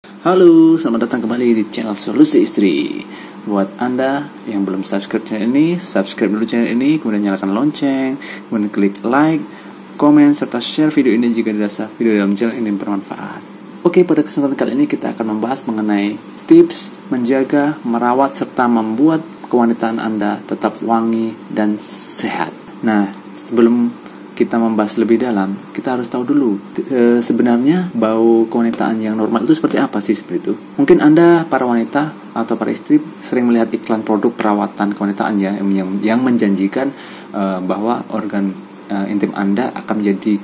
Halo, selamat datang kembali di channel Solusi Istri. Buat Anda yang belum subscribe channel ini, subscribe dulu channel ini, kemudian nyalakan lonceng, kemudian klik like, komen, serta share video ini jika dirasa video dalam channel ini bermanfaat. Oke, pada kesempatan kali ini kita akan membahas mengenai tips menjaga, merawat, serta membuat kewanitaan Anda tetap wangi dan sehat. Nah, sebelum kita membahas lebih dalam, kita harus tahu dulu sebenarnya bau kewanitaan yang normal itu seperti apa sih seperti itu. Mungkin Anda para wanita atau para istri sering melihat iklan produk perawatan kewanitaan ya yang menjanjikan bahwa organ intim Anda akan menjadi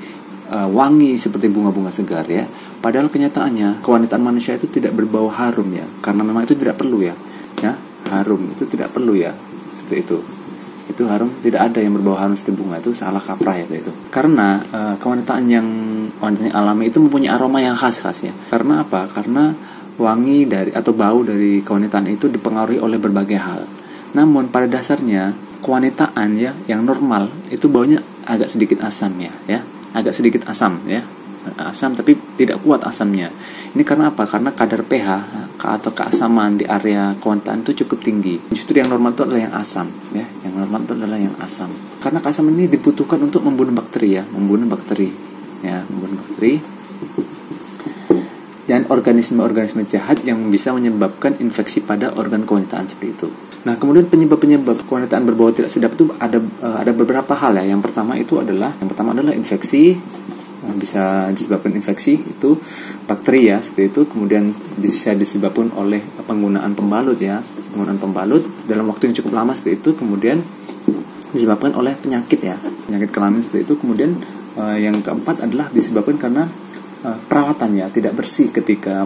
wangi seperti bunga-bunga segar ya. Padahal kenyataannya kewanitaan manusia itu tidak berbau harum ya, karena memang itu tidak perlu ya. Harum itu tidak perlu ya, seperti itu harum, tidak ada yang berbau harum seperti bunga, itu salah kaprah ya itu. Karena kewanitaan yang alami itu mempunyai aroma yang khas ya. Karena apa? Karena wangi dari atau bau dari kewanitaan itu dipengaruhi oleh berbagai hal. Namun pada dasarnya kewanitaan ya yang normal itu baunya agak sedikit asam ya, agak sedikit asam ya. Asam tapi tidak kuat asamnya. Ini karena apa? Karena kadar pH atau keasaman di area kewanitaan itu cukup tinggi. Justru yang normal itu adalah yang asam ya. Yang normal itu adalah yang asam. Karena keasaman ini dibutuhkan untuk membunuh bakteri membunuh bakteri dan organisme-organisme jahat yang bisa menyebabkan infeksi pada organ kewanitaan seperti itu. Nah, kemudian penyebab kewanitaan berbau tidak sedap itu ada beberapa hal ya. Yang pertama adalah infeksi. Bisa disebabkan infeksi itu bakteri ya seperti itu. Kemudian bisa disebabkan oleh penggunaan pembalut dalam waktu yang cukup lama seperti itu. Kemudian disebabkan oleh penyakit kelamin seperti itu. Kemudian yang keempat adalah disebabkan karena perawatannya tidak bersih ketika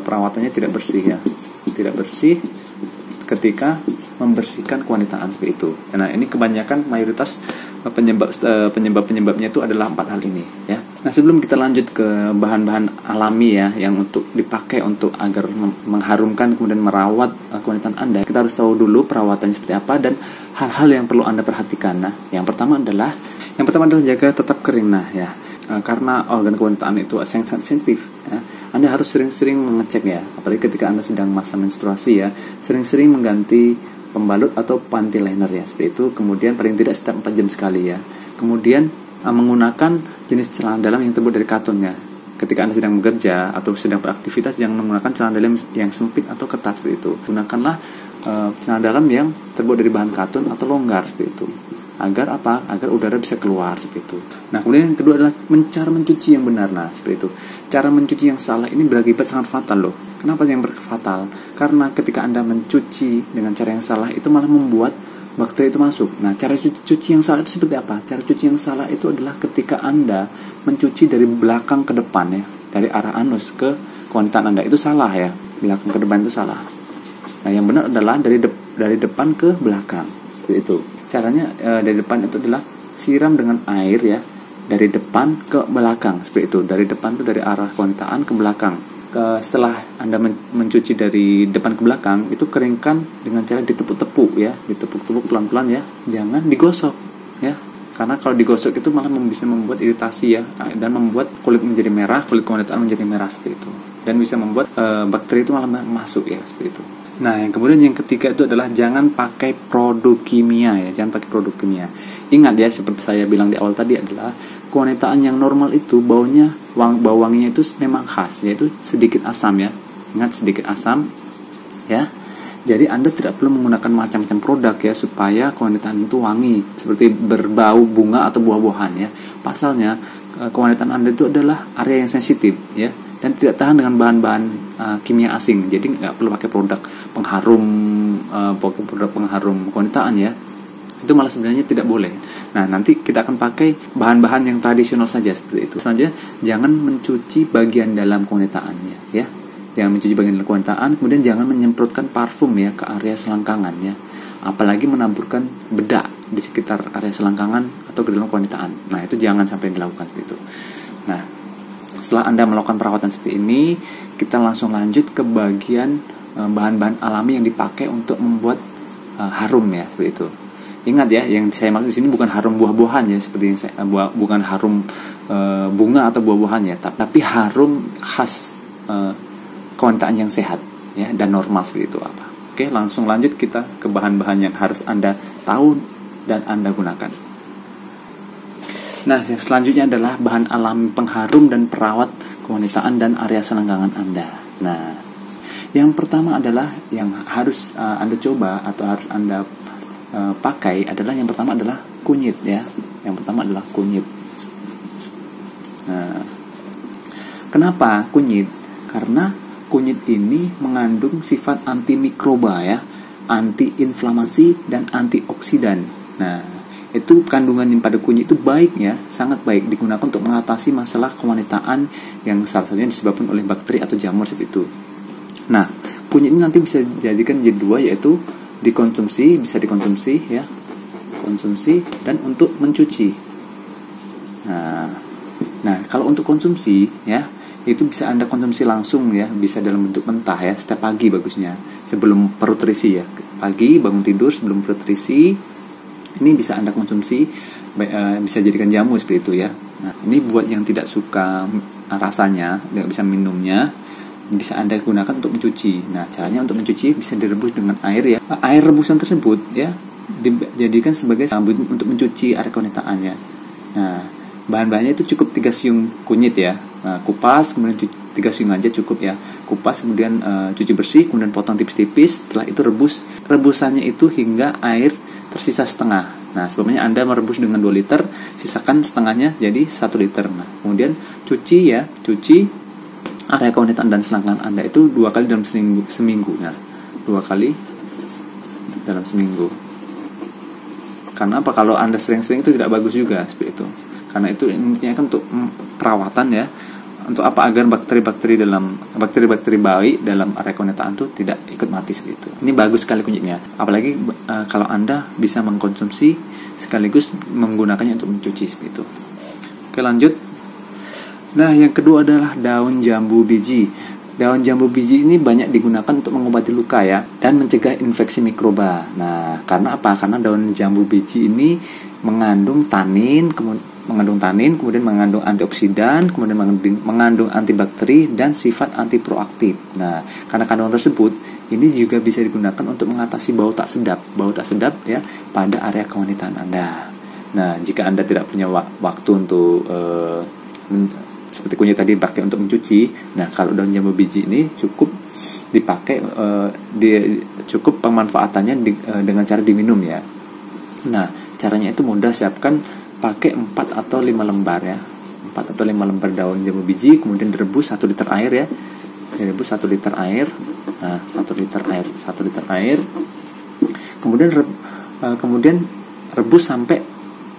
ketika membersihkan kewanitaan seperti itu. Nah, ini kebanyakan mayoritas penyebabnya itu adalah 4 hal ini ya. Nah, sebelum kita lanjut ke bahan-bahan alami ya yang untuk dipakai untuk agar mengharumkan kemudian merawat kewanitaan Anda, kita harus tahu dulu perawatannya seperti apa dan hal-hal yang perlu Anda perhatikan. Nah, yang pertama adalah jaga tetap kering ya. Karena organ kewanitaan itu sangat sensitif ya. Anda harus sering-sering mengecek ya, apalagi ketika Anda sedang masa menstruasi ya, sering-sering mengganti pembalut atau panty liner ya, seperti itu. Kemudian paling tidak setiap 4 jam sekali ya. Kemudian menggunakan jenis celana dalam yang terbuat dari katun ya. Ketika Anda sedang bekerja atau sedang beraktivitas, jangan menggunakan celana dalam yang sempit atau ketat seperti itu. Gunakanlah celana dalam yang terbuat dari bahan katun atau longgar seperti itu. Agar apa? Agar udara bisa keluar seperti itu. Nah, kemudian yang kedua adalah cara mencuci yang benar. Nah, seperti itu. Cara mencuci yang salah ini berakibat sangat fatal loh. Kenapa yang fatal? Karena ketika Anda mencuci dengan cara yang salah itu malah membuat bakteri itu masuk. Nah, cara cuci yang salah itu seperti apa? Cara cuci yang salah itu adalah ketika Anda mencuci dari belakang ke depan ya, dari arah anus ke kewanitaan Anda. Itu salah ya. Belakang ke depan itu salah. Nah, yang benar adalah dari depan ke belakang. Seperti itu. Caranya dari depan itu adalah siram dengan air ya, dari depan ke belakang seperti itu. Dari depan itu dari arah kewanitaan ke belakang. Setelah Anda mencuci dari depan ke belakang, itu keringkan dengan cara ditepuk-tepuk ya, ditepuk-tepuk pelan-pelan ya, jangan digosok ya, karena kalau digosok itu malah bisa membuat iritasi ya, dan membuat kulit menjadi merah, kulit kewanitaan menjadi merah seperti itu, dan bisa membuat bakteri itu malah masuk ya seperti itu. Nah, yang ketiga itu adalah jangan pakai produk kimia ya, jangan pakai produk kimia. Ingat ya, seperti saya bilang di awal tadi adalah kewanitaan yang normal itu bau wanginya itu memang khas, yaitu sedikit asam ya. Ingat, sedikit asam ya. Jadi Anda tidak perlu menggunakan macam-macam produk ya supaya kewanitaan itu wangi seperti berbau bunga atau buah-buahan ya. Pasalnya kewanitaan Anda itu adalah area yang sensitif ya, dan tidak tahan dengan bahan-bahan kimia asing. Jadi nggak perlu pakai produk pengharum kewanitaan ya. Itu malah sebenarnya tidak boleh. Nah, nanti kita akan pakai bahan-bahan yang tradisional saja seperti itu. Selanjutnya, jangan mencuci bagian dalam kewanitaannya ya. Jangan mencuci bagian dalam kewanitaan, kemudian jangan menyemprotkan parfum ya ke area selangkangan ya. Apalagi menaburkan bedak di sekitar area selangkangan atau ke dalam kewanitaan. Nah, itu jangan sampai dilakukan seperti itu. Nah, setelah Anda melakukan perawatan seperti ini, kita langsung lanjut ke bagian bahan-bahan alami yang dipakai untuk membuat harum ya, seperti itu. Ingat ya, yang saya maksud di sini bukan harum buah-buahan ya, seperti yang bukan harum bunga atau buah-buahan ya, tapi harum khas kewanitaan yang sehat ya dan normal seperti itu apa. Oke, langsung lanjut kita ke bahan-bahan yang harus Anda tahu dan Anda gunakan. Nah, yang selanjutnya adalah bahan alami pengharum dan perawat kewanitaan dan area selangkangan Anda. Nah, yang pertama adalah yang harus Anda coba atau harus Anda pakai adalah yang pertama adalah kunyit ya. Yang pertama adalah kunyit. Nah, kenapa kunyit? Karena kunyit ini mengandung sifat antimikroba ya, anti-inflamasi dan antioksidan. Nah, itu kandungan yang pada kunyit itu baik ya, sangat baik digunakan untuk mengatasi masalah kewanitaan yang salah satunya disebabkan oleh bakteri atau jamur seperti itu. Nah, kunyit ini nanti bisa dijadikan jadi dua, yaitu bisa dikonsumsi ya, konsumsi dan untuk mencuci. Nah, kalau untuk konsumsi ya, itu bisa Anda konsumsi langsung ya, bisa dalam bentuk mentah ya, setiap pagi bagusnya, sebelum perut terisi ya. Pagi bangun tidur sebelum perut terisi, ini bisa Anda konsumsi, bisa jadikan jamu seperti itu ya. Nah, ini buat yang tidak suka rasanya, tidak bisa minumnya, bisa Anda gunakan untuk mencuci. Nah, caranya untuk mencuci bisa direbus dengan air ya. Air rebusan tersebut ya dijadikan sebagai sabun untuk mencuci area kewanitaan ya. Nah, bahan-bahannya itu cukup 3 siung kunyit ya. Nah, kupas, kemudian 3 siung aja cukup ya. Kupas, kemudian cuci bersih, kemudian potong tipis-tipis. Setelah itu rebus. Rebusannya itu hingga air tersisa setengah. Nah, sebelumnya Anda merebus dengan 2 liter, sisakan setengahnya jadi 1 liter. Nah, kemudian cuci area kewanitaan dan selangkangan Anda itu 2 kali dalam seminggu. Nah, 2 kali dalam seminggu. Karena apa? Kalau Anda sering-sering itu tidak bagus juga seperti itu. Karena itu intinya kan untuk perawatan ya. Untuk apa? Agar bakteri-bakteri baik dalam area kewanitaan itu tidak ikut mati seperti itu. Ini bagus sekali kunyitnya. Apalagi kalau Anda bisa mengkonsumsi sekaligus menggunakannya untuk mencuci seperti itu. Oke, lanjut. Nah, yang kedua adalah daun jambu biji. Daun jambu biji ini banyak digunakan untuk mengobati luka ya, dan mencegah infeksi mikroba. Nah, karena apa? Karena daun jambu biji ini mengandung tanin, kemudian mengandung antioksidan, kemudian mengandung antibakteri dan sifat antiproaktif. Nah, karena kandungan tersebut ini juga bisa digunakan untuk mengatasi bau tak sedap ya pada area kewanitaan Anda. Nah, jika Anda tidak punya waktu untuk seperti kunyit tadi pakai untuk mencuci, nah kalau daun jambu biji ini cukup dipakai, cukup pemanfaatannya dengan cara diminum ya. Nah, caranya itu mudah, siapkan pakai 4 atau 5 lembar ya, 4 atau 5 lembar daun jambu biji, kemudian direbus 1 liter air ya, direbus 1 liter air, nah 1 liter air, kemudian rebus sampai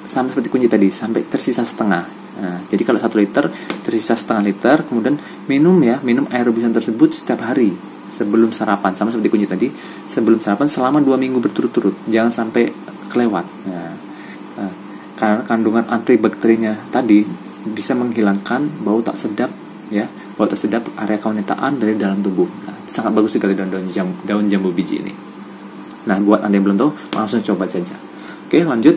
seperti kunyit tadi, sampai tersisa setengah. Nah, jadi kalau 1 liter tersisa setengah liter, kemudian minum air rebusan tersebut setiap hari sebelum sarapan, sama seperti kunyit tadi, sebelum sarapan selama 2 minggu berturut-turut, jangan sampai kelewat. Nah, karena kandungan antibakterinya tadi bisa menghilangkan bau tak sedap ya, bau tak sedap area kewanitaan dari dalam tubuh. Nah, sangat bagus sekali daun jambu biji ini. Nah, buat Anda yang belum tahu, langsung coba saja. Oke, lanjut.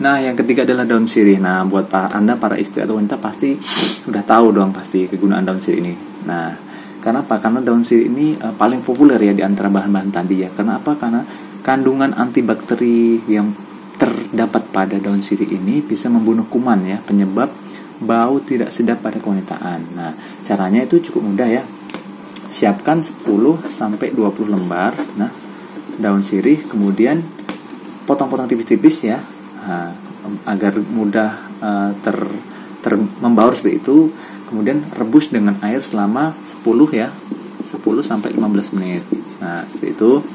Nah, yang ketiga adalah daun sirih. Nah, buat Anda para istri atau wanita pasti sudah tahu dong pasti kegunaan daun sirih ini. Nah, karena apa? Karena daun sirih ini paling populer ya di antara bahan-bahan tadi ya. Karena apa? Karena kandungan antibakteri yang terdapat pada daun sirih ini bisa membunuh kuman ya, penyebab bau tidak sedap pada kewanitaan. Nah, caranya itu cukup mudah ya. Siapkan 10 sampai 20 lembar daun sirih, kemudian potong-potong tipis-tipis ya. Nah, agar mudah membaur seperti itu, kemudian rebus dengan air selama 10 sampai 15 menit. Nah, seperti itu.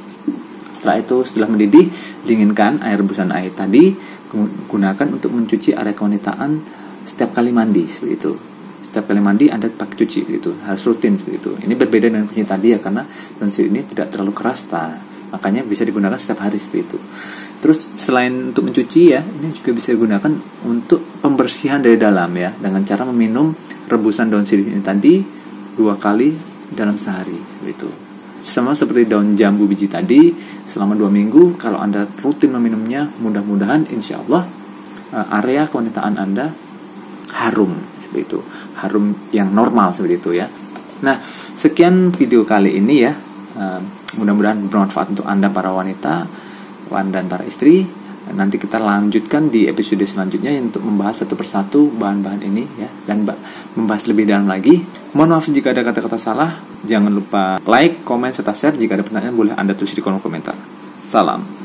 Setelah mendidih, dinginkan air rebusan air tadi, gunakan untuk mencuci area kewanitaan setiap kali mandi seperti itu. Setiap kali mandi Anda pakai cuci gitu, harus rutin seperti itu. Ini berbeda dengan kunyit tadi ya, karena daun sirih ini tidak terlalu keras, makanya bisa digunakan setiap hari seperti itu. Terus selain untuk mencuci ya, ini juga bisa digunakan untuk pembersihan dari dalam ya, dengan cara meminum rebusan daun sirih ini tadi 2 kali dalam sehari seperti itu. Sama seperti daun jambu biji tadi, selama 2 minggu kalau Anda rutin meminumnya, mudah-mudahan insya Allah area kewanitaan Anda harum seperti itu, harum yang normal seperti itu ya. Nah, Sekian video kali ini ya. Mudah-mudahan bermanfaat untuk Anda para wanita dan para istri. Nanti kita lanjutkan di episode selanjutnya untuk membahas satu persatu bahan-bahan ini ya, dan membahas lebih dalam lagi. Mohon maaf jika ada kata-kata salah. Jangan lupa like, komen, serta share. Jika ada pertanyaan boleh Anda tulis di kolom komentar. Salam.